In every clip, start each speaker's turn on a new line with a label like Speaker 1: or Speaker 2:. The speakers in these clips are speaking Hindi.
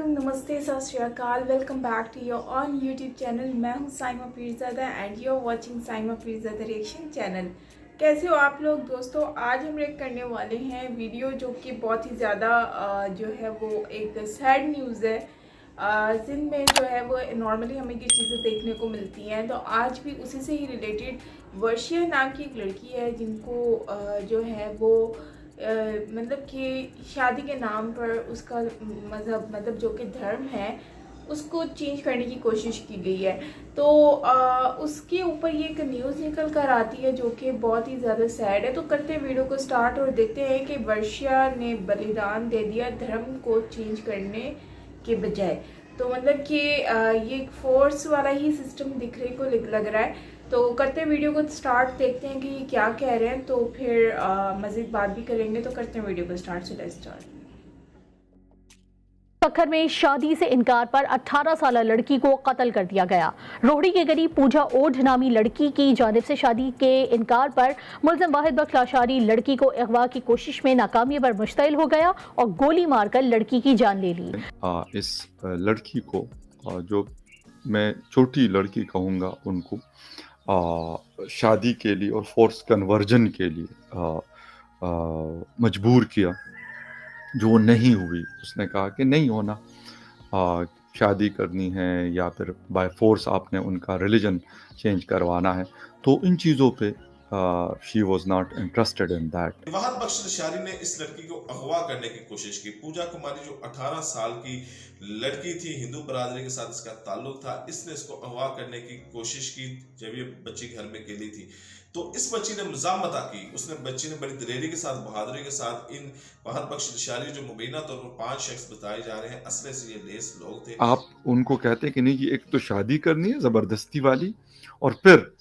Speaker 1: मॉर्निंग, नमस्ते, Sat Sri Akal. Welcome back to your own YouTube channel. मैं हूं Saima Peerzada and you are watching Saima Peerzada reaction channel. कैसे हो आप लोग दोस्तों? आज हम रिएक्ट करने वाले हैं वीडियो जो कि बहुत ही ज़्यादा जो है वो एक सैड न्यूज़ है। सिंध में जो है वो नॉर्मली हमें ये चीज़ें देखने को मिलती हैं, तो आज भी उसी से ही रिलेटेड वर्षिया नाम की एक लड़की है जिनको जो है वो मतलब कि शादी के नाम पर उसका मज़हब मतलब जो कि धर्म है उसको चेंज करने की कोशिश की गई है। तो उसके ऊपर ये एक न्यूज़ निकल कर आती है जो कि बहुत ही ज़्यादा सैड है। तो करते हैं वीडियो को स्टार्ट और देखते हैं कि वर्षिया ने बलिदान दे दिया धर्म को चेंज करने के बजाय। तो मतलब कि ये एक फोर्स वाला ही सिस्टम दिखने को लग रहा है। तो करते हैं वीडियो को स्टार्ट, देखते हैं कि ये क्या कह रहे हैं, तो फिर मज़ीद बात भी करेंगे। तो करते हैं वीडियो को start. So let's start.
Speaker 2: Sukkur में शादी से इनकार पर 18 साल लड़की को कत्ल कर दिया गया। रोहड़ी के करीब पूजा ओढ़ नामी लड़की की जानिब से शादी के इनकार पर मुलजिम वाहिद बख्श लाशारी लड़की को अगवा की कोशिश में नाकामी पर मुश्तइल हो गया और गोली मारकर लड़की की जान ले ली।
Speaker 3: इस लड़की को जो मैं छोटी लड़की कहूँगा उनको शादी के लिए और फोर्स कन्वर्जन के लिए मजबूर किया, जो वो नहीं हुई। उसने कहा कि नहीं होना, शादी करनी है या फिर बाय फोर्स आपने उनका रिलीजन चेंज करवाना है। तो इन चीज़ों पे she was not interested in that.
Speaker 4: Wahid Bakhsh Lashari ने इस लड़की को अगवा करने की कोशिश की। पूजा कुमारी जो 18 साल की लड़की थी, हिंदू बरादरी के साथ इसका ताल्लुक था, इसने इसको अगवा करने की कोशिश की जब ये बच्ची घर में अकेली थी। तो इस बच्ची ने मुज़ामता की। उसने बच्ची ने बड़ी दलेरी के साथ, बहादुरी के साथ इन वाहिद बख्श लाशारी जो मुबीना तौर पर 5 शख्स बताए जा रहे हैं, असले से ये लेस लोग थे।
Speaker 3: आप उनको कहते कि नहीं कि एक तो शादी करनी है ज़बरदस्ती वाली, और फिर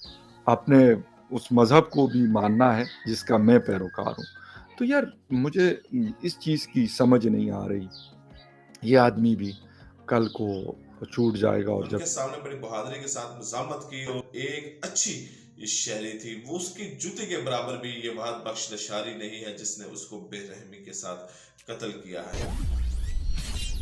Speaker 3: आपने उस मज़हब को भी मानना है जिसका मैं पैरोकार हूँ। तो यार मुझे इस चीज़ की समझ नहीं आ रही। ये आदमी भी कल को छूट जाएगा और
Speaker 4: उनके
Speaker 3: जब
Speaker 4: सामने बड़ी बहादुरी के साथ मुज़ामत की और एक अच्छी शहरी थी, वो उसकी जूते के बराबर भी ये वाहिद बख्श लाशारी नहीं है जिसने उसको बेरहमी के साथ कत्ल किया है।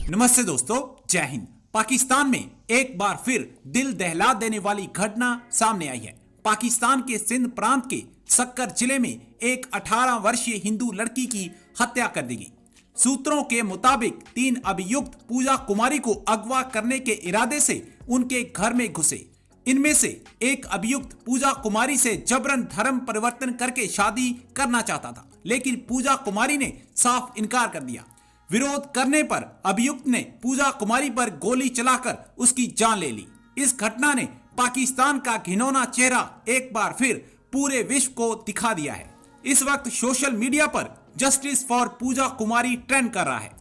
Speaker 5: नमस्ते दोस्तों, जय हिंद। पाकिस्तान में एक बार फिर दिल दहला देने वाली घटना सामने आई है। पाकिस्तान के सिंध प्रांत के सक्कर जिले में एक 18 वर्षीय हिंदू लड़की की हत्या कर दी गई। सूत्रों के मुताबिक 3 अभियुक्त पूजा कुमारी को अगवा करने के इरादे से उनके घर में घुसे। इनमें से एक अभियुक्त पूजा कुमारी से जबरन धर्म परिवर्तन करके शादी करना चाहता था, लेकिन पूजा कुमारी ने साफ इनकार कर दिया। विरोध करने पर अभियुक्त ने पूजा कुमारी पर गोली चलाकर उसकी जान ले ली। इस घटना ने पाकिस्तान का घिनौना चेहरा एक बार फिर पूरे विश्व को दिखा दिया है। इस वक्त सोशल मीडिया पर justice for Pooja Kumari trend कर रहा है।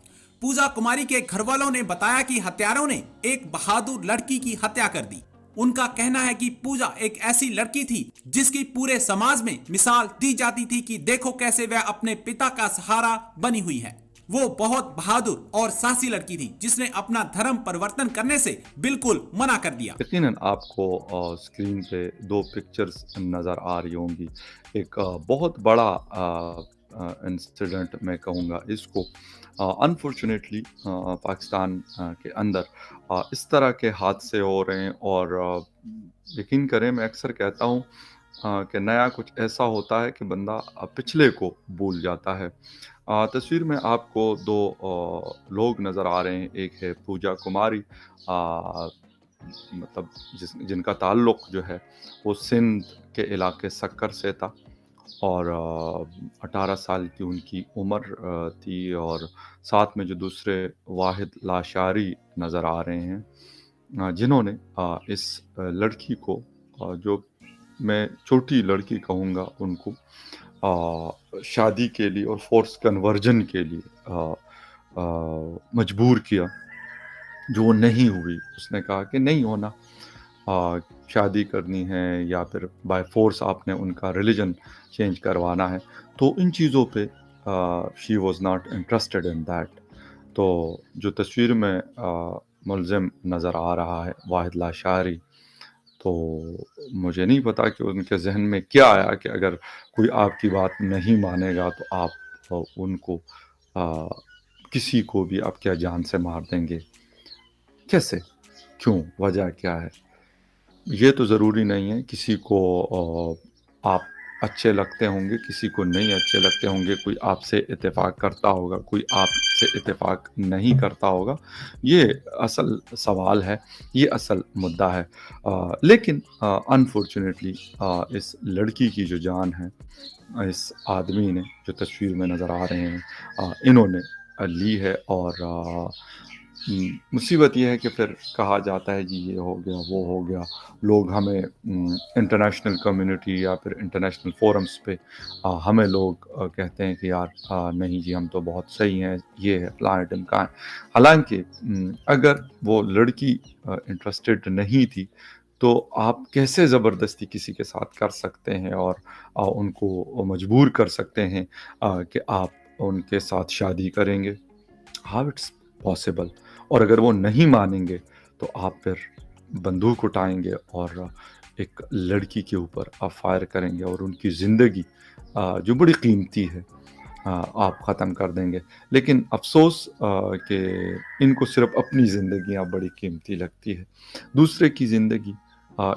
Speaker 5: पूजा कुमारी के घरवालों ने बताया कि हत्यारों ने एक बहादुर लड़की की हत्या कर दी। उनका कहना है कि पूजा एक ऐसी लड़की थी जिसकी पूरे समाज में मिसाल दी जाती थी कि देखो कैसे वह अपने पिता का सहारा बनी हुई है। वो बहुत बहादुर और साहसी लड़की थी जिसने अपना धर्म परिवर्तन करने से बिल्कुल मना कर दिया।
Speaker 3: यकीनन आपको स्क्रीन पे 2 पिक्चर्स नज़र आ रही होंगी। एक बहुत बड़ा इंसिडेंट मैं कहूँगा इसको। अनफॉर्चुनेटली पाकिस्तान के अंदर इस तरह के हादसे हो रहे हैं, और यकीन करें मैं अक्सर कहता हूँ कि नया कुछ ऐसा होता है कि बंदा पिछले को भूल जाता है। तस्वीर में आपको 2 लोग नज़र आ रहे हैं। एक है पूजा कुमारी, मतलब जिनका ताल्लुक जो है वो सिंध के इलाके सक्कर से था, और 18 साल की उनकी उम्र थी। और साथ में जो दूसरे वाहिद लाशारी नज़र आ रहे हैं, जिन्होंने इस लड़की को जो मैं छोटी लड़की कहूँगा उनको शादी के लिए और फोर्स कन्वर्जन के लिए मजबूर किया, जो वो नहीं हुई। उसने कहा कि नहीं होना, शादी करनी है या फिर बाय फोर्स आपने उनका रिलीजन चेंज करवाना है। तो इन चीज़ों पे she was not interested in that. तो जो तस्वीर में मुलजिम नज़र आ रहा है वाहिद लाशारी, तो मुझे नहीं पता कि उनके जहन में क्या आया कि अगर कोई आपकी बात नहीं मानेगा तो आप उनको किसी को भी आप क्या जान से मार देंगे। कैसे? क्यों? वजह क्या है? ये तो ज़रूरी नहीं है, किसी को आप अच्छे लगते होंगे, किसी को नहीं अच्छे लगते होंगे, कोई आपसे इत्तेफ़ाक करता होगा, कोई आपसे इत्तेफ़ाक नहीं करता होगा। ये असल सवाल है, ये असल मुद्दा है। लेकिन अनफ़ॉर्च्युनेटली इस लड़की की जो जान है, इस आदमी ने जो तस्वीर में नज़र आ रहे हैं, इन्होंने ली है। और मुसीबत ये है कि फिर कहा जाता है जी ये हो गया, वो हो गया। लोग हमें इंटरनेशनल कम्युनिटी या फिर इंटरनेशनल फोरम्स पे हमें लोग कहते हैं कि यार नहीं जी हम तो बहुत सही हैं, ये है फ़लाँ ढिमकाँ। हालाँकि अगर वो लड़की इंटरेस्टेड नहीं थी, तो आप कैसे ज़बरदस्ती किसी के साथ कर सकते हैं और उनको मजबूर कर सकते हैं कि आप उनके साथ शादी करेंगे? How it's possible? और अगर वो नहीं मानेंगे तो आप फिर बंदूक उठाएँगे और एक लड़की के ऊपर आप फायर करेंगे और उनकी ज़िंदगी जो बड़ी कीमती है आप ख़त्म कर देंगे। लेकिन अफ़सोस कि इनको सिर्फ़ अपनी ज़िंदगियाँ बड़ी कीमती लगती है। दूसरे की ज़िंदगी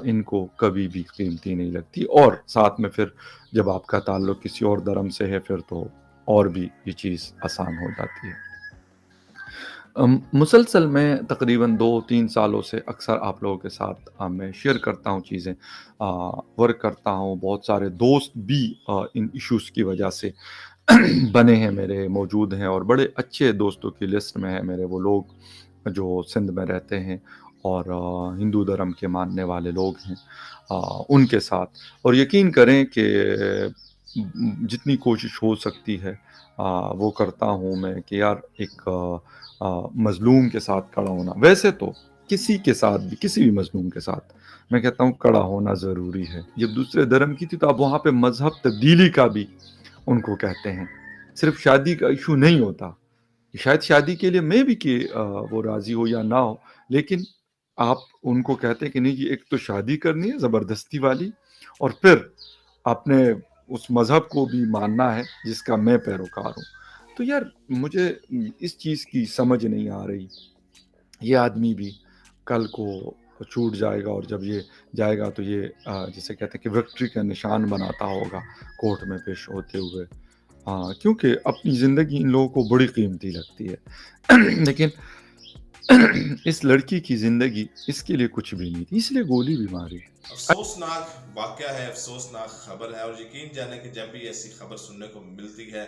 Speaker 3: इनको कभी भी कीमती नहीं लगती। और साथ में फिर जब आपका ताल्लुक़ किसी और धर्म से है फिर तो और भी ये चीज़ आसान हो जाती है। मुसलसल मैं तकरीबन 2-3 सालों से अक्सर आप लोगों के साथ मैं शेयर करता हूँ चीज़ें, वर्क करता हूँ। बहुत सारे दोस्त भी इन इश्यूज़ की वजह से बने हैं मेरे, मौजूद हैं और बड़े अच्छे दोस्तों की लिस्ट में है मेरे वो लोग जो सिंध में रहते हैं और हिंदू धर्म के मानने वाले लोग हैं उनके साथ। और यकीन करें कि जितनी कोशिश हो सकती है वो करता हूँ मैं कि यार एक मज़लूम के साथ खड़ा होना। वैसे तो किसी के साथ भी, किसी भी मज़लूम के साथ मैं कहता हूँ खड़ा होना ज़रूरी है। जब दूसरे धर्म की थी तो आप वहाँ पे मज़हब तब्दीली का भी उनको कहते हैं। सिर्फ़ शादी का इश्यू नहीं होता। शायद शादी के लिए मैं भी कि वो राज़ी हो या ना हो, लेकिन आप उनको कहते हैं कि नहीं जी एक तो शादी करनी है ज़बरदस्ती वाली और फिर आपने उस मज़हब को भी मानना है जिसका मैं पैरोकार हूँ। तो यार मुझे इस चीज़ की समझ नहीं आ रही। ये आदमी भी कल को छूट जाएगा और जब ये जाएगा तो ये जिसे कहते हैं कि विक्ट्री का निशान बनाता होगा कोर्ट में पेश होते हुए। हाँ, क्योंकि अपनी ज़िंदगी इन लोगों को बड़ी कीमती लगती है। लेकिन इस लड़की की ज़िंदगी इसके लिए कुछ भी नहीं थी, इसलिए गोली भी मारी।
Speaker 4: अफसोसनाक वाक़या है, अफसोसनाक खबर है और यकीन जाने कि जब भी ऐसी खबर सुनने को मिलती है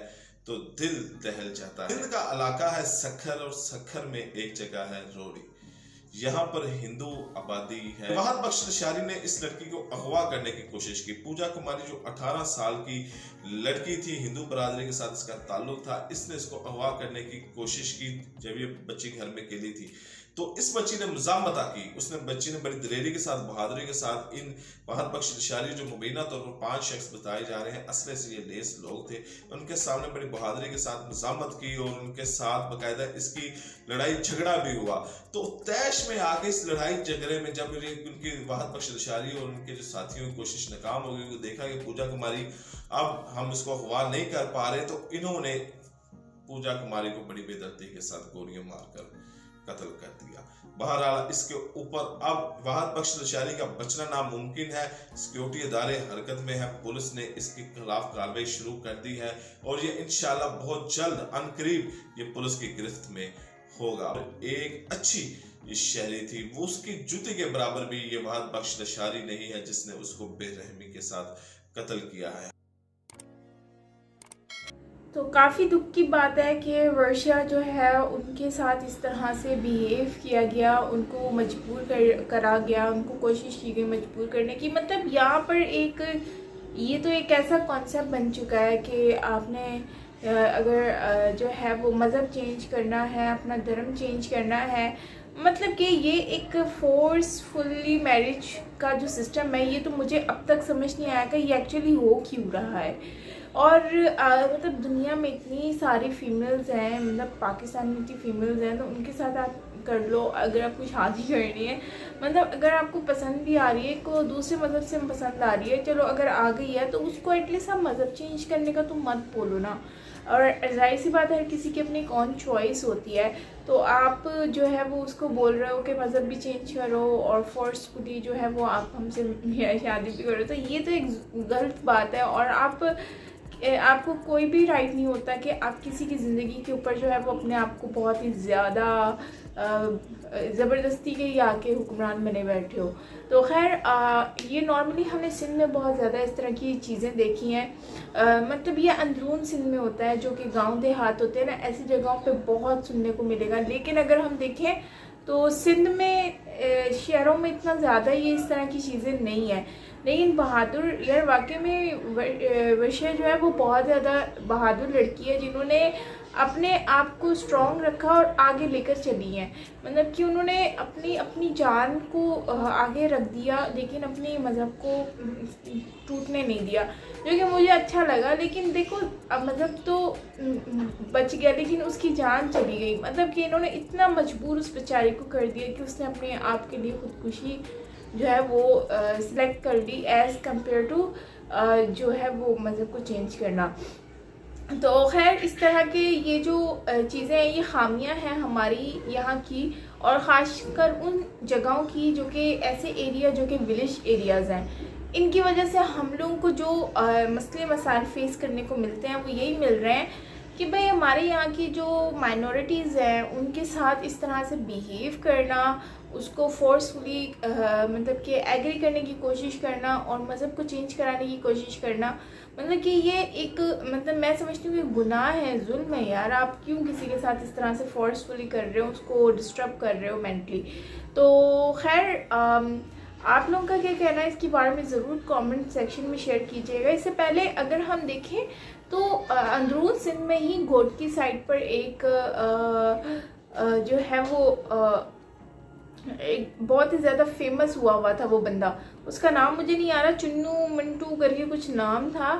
Speaker 4: तो दिल दहल जाता है। सिंध का इलाका है सखर और सखर में एक जगह है रोड़ी। यहाँ पर हिंदू आबादी है। वहाद बख्श नशारी ने इस लड़की को अगवा करने की कोशिश की। पूजा कुमारी जो 18 साल की लड़की थी, हिंदू बरादरी के साथ इसका ताल्लुक था, इसने इसको अगवा करने की कोशिश की जब ये बच्ची घर में अकेली थी। तो इस बच्ची ने मुज़ामता की। बच्ची ने बड़ी दिलेरी के साथ, बहादुरी के साथ इन वहाद बख्श नशारी जो मुबीना तौर पर 5 शख्स बताए जा रहे हैं, असले से ये लेस लोग थे, उनके सामने बड़ी बहादुरी के साथ मुज़ामत की और उनके साथ बाकायदा इसकी लड़ाई झगड़ा भी हुआ। तो तैश में आके इस लड़ाई झगड़े में जब उनकी वहाद बख्श नशारी और उनके जो साथियों की कोशिश नाकाम हो गई, देखा कि पूजा कुमारी अब हम इसको अगवा नहीं कर पा रहे, तो इन्होंने पूजा कुमारी को बड़ी बेदर्दी के साथ गोलियां मारकर कत्ल कर दिया। बहरहाल इसके ऊपर अब वहाद बख्श नशारी का बचना नामुमकिन है। सिक्योरिटी इदारे हरकत में है, पुलिस ने इसके खिलाफ कार्रवाई शुरू कर दी है और ये इंशाल्लाह बहुत जल्द अनकरीब ये पुलिस की गिरफ्त में होगा। एक अच्छी शहरी थी, वो उसकी जूते के बराबर भी ये वहाद बख्श नशारी नहीं है जिसने उसको बेरहमी के साथ कत्ल किया है।
Speaker 1: तो काफ़ी दुख की बात है कि वर्षा जो है उनके साथ इस तरह से बिहेव किया गया, उनको मजबूर करा गया, उनको कोशिश की गई मजबूर करने की। मतलब यहाँ पर ये तो एक ऐसा कॉन्सेप्ट बन चुका है कि आपने अगर जो है वो मज़हब चेंज करना है, अपना धर्म चेंज करना है, मतलब कि ये एक फोर्सफुली मैरिज का जो सिस्टम है, ये तो मुझे अब तक समझ नहीं आया कि ये एक्चुअली हो क्यों रहा है। और मतलब दुनिया में इतनी सारी फीमेल्स हैं, मतलब पाकिस्तान में इतनी फीमेल्स हैं, तो उनके साथ आप कर लो, अगर आपको शादी करनी है, मतलब अगर आपको पसंद भी आ रही है, को दूसरे मज़हब से पसंद आ रही है, चलो अगर आ गई है तो उसको एटलीस्ट आप मज़हब चेंज करने का तो मत बोलो ना। और जाहिर सी बात है, हर किसी की अपनी कौन चॉइस होती है, तो आप जो है वो उसको बोल रहे हो कि मज़हब भी चेंज करो और फोर्सफुली जो है वो आप हमसे शादी भी करो, तो ये तो एक गलत बात है। और आपको कोई भी राइट नहीं होता कि आप किसी की ज़िंदगी के ऊपर जो है वो अपने आप को बहुत ही ज़्यादा ज़बरदस्ती के ही आके हुक्मरान बने बैठे हो। तो खैर ये नॉर्मली हमने सिंध में बहुत ज़्यादा इस तरह की चीज़ें देखी हैं। मतलब ये अंदरून सिंध में होता है, जो कि गांव देहात होते हैं ना, ऐसी जगहों पे बहुत सुनने को मिलेगा। लेकिन अगर हम देखें तो सिंध में शहरों में इतना ज़्यादा ये इस तरह की चीज़ें नहीं है। लेकिन बहादुर यार, वाकई में वर्षा जो है वो बहुत ज़्यादा बहादुर लड़की है, जिन्होंने अपने आप को स्ट्रॉन्ग रखा और आगे लेकर चली हैं। मतलब कि उन्होंने अपनी जान को आगे रख दिया, लेकिन अपने मज़हब को टूटने नहीं दिया, जो कि मुझे अच्छा लगा। लेकिन देखो, अब मज़हब तो बच गया, लेकिन उसकी जान चली गई। मतलब कि इन्होंने इतना मजबूर उस बेचारे को कर दिया कि उसने अपने आप के लिए खुदकुशी जो है वो सिलेक्ट कर ली, एज़ कम्पेयर टू जो है वो मज़हब को चेंज करना। तो खैर, इस तरह के ये जो चीज़ें हैं, ये खामियां हैं हमारी यहाँ की, और ख़ासकर उन जगहों की जो कि ऐसे एरिया जो कि विलेज एरियाज़ हैं। इनकी वजह से हम लोगों को जो मसले मसाइल फेस करने को मिलते हैं, वो यही मिल रहे हैं कि भाई हमारे यहाँ की जो माइनॉरिटीज़ हैं उनके साथ इस तरह से बिहेव करना, उसको फोर्सफुली मतलब कि एग्री करने की कोशिश करना और मज़हब को चेंज कराने की कोशिश करना, मतलब कि ये एक, मतलब मैं समझती हूँ कि गुनाह है, जुल्म है यार। आप क्यों किसी के साथ इस तरह से फोर्सफुली कर रहे हो, उसको डिस्टर्ब कर रहे हो मेंटली। तो खैर, आप लोगों का क्या कहना है इसके बारे में ज़रूर कमेंट सेक्शन में शेयर कीजिएगा। इससे पहले अगर हम देखें तो अंदरून सिंध में ही घोट की साइड पर एक जो है वो एक बहुत ही ज़्यादा फेमस हुआ था वो बंदा, उसका नाम मुझे नहीं आ रहा, चुन्नू मंटू करके कुछ नाम था,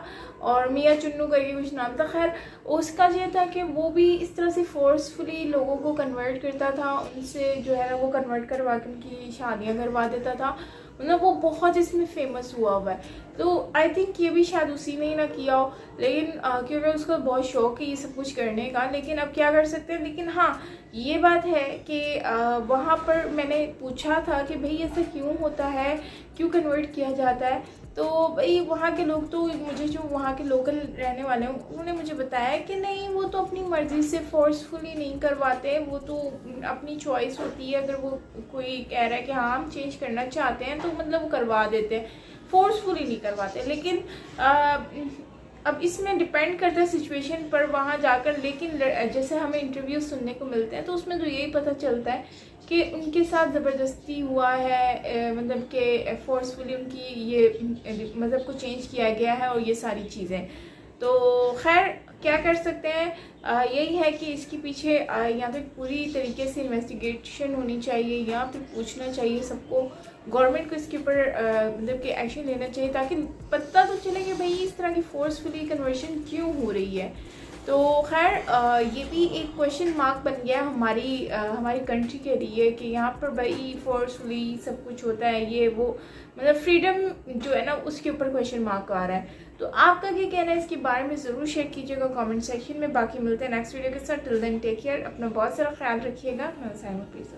Speaker 1: और मियाँ चुन्नू करके कुछ नाम था। खैर, उसका ये था कि वो भी इस तरह से फोर्सफुली लोगों को कन्वर्ट करता था, उनसे जो है ना वो कन्वर्ट करवा के उनकी शादियाँ करवा देता था। मतलब वो बहुत इसमें फेमस हुआ है। तो आई थिंक ये भी शायद उसी ने ही ना किया हो, लेकिन क्योंकि उसको बहुत शौक है ये सब कुछ करने का। लेकिन अब क्या कर सकते हैं। लेकिन हाँ, ये बात है कि वहाँ पर मैंने पूछा था कि भाई ऐसा क्यों होता है, क्यों कन्वर्ट किया जाता है। तो भाई वहाँ के लोग, तो मुझे जो वहाँ के लोकल रहने वाले हैं उन्होंने मुझे बताया कि नहीं, वो तो अपनी मर्ज़ी से फोर्सफुली नहीं करवाते, वो तो अपनी चॉइस होती है। अगर वो कोई कह रहा है कि हाँ हम चेंज करना चाहते हैं, तो मतलब वो करवा देते हैं, फोर्सफुली नहीं करवाते। लेकिन अब इसमें डिपेंड करता है सिचुएशन पर वहाँ जाकर। लेकिन जैसे हमें इंटरव्यू सुनने को मिलते हैं, तो उसमें तो यही पता चलता है कि उनके साथ ज़बरदस्ती हुआ है, मतलब कि फोर्सफुली उनकी ये मज़हब को चेंज किया गया है और ये सारी चीज़ें। तो खैर, क्या कर सकते हैं, यही है कि इसके पीछे या तो पूरी तरीके से इन्वेस्टिगेशन होनी चाहिए, या फिर पूछना चाहिए सबको, गवर्नमेंट को इसके ऊपर मतलब कि एक्शन लेना चाहिए, ताकि पता तो चले कि भाई इस तरह की फोर्सफुली कन्वर्शन क्यों हो रही है। तो खैर, ये भी एक क्वेश्चन मार्क बन गया हमारी कंट्री के लिए कि यहाँ पर भाई फोर्सफुली सब कुछ होता है, ये वो, मतलब फ्रीडम जो है ना उसके ऊपर क्वेश्चन मार्क आ रहा है। तो आपका क्या कहना है इसके बारे में ज़रूर शेयर कीजिएगा कमेंट सेक्शन में। बाकी मिलते हैं नेक्स्ट वीडियो के साथ। टिल देन टेक केयर, अपना बहुत सारा ख्याल रखिएगा। मैं साइमा पीज़ा।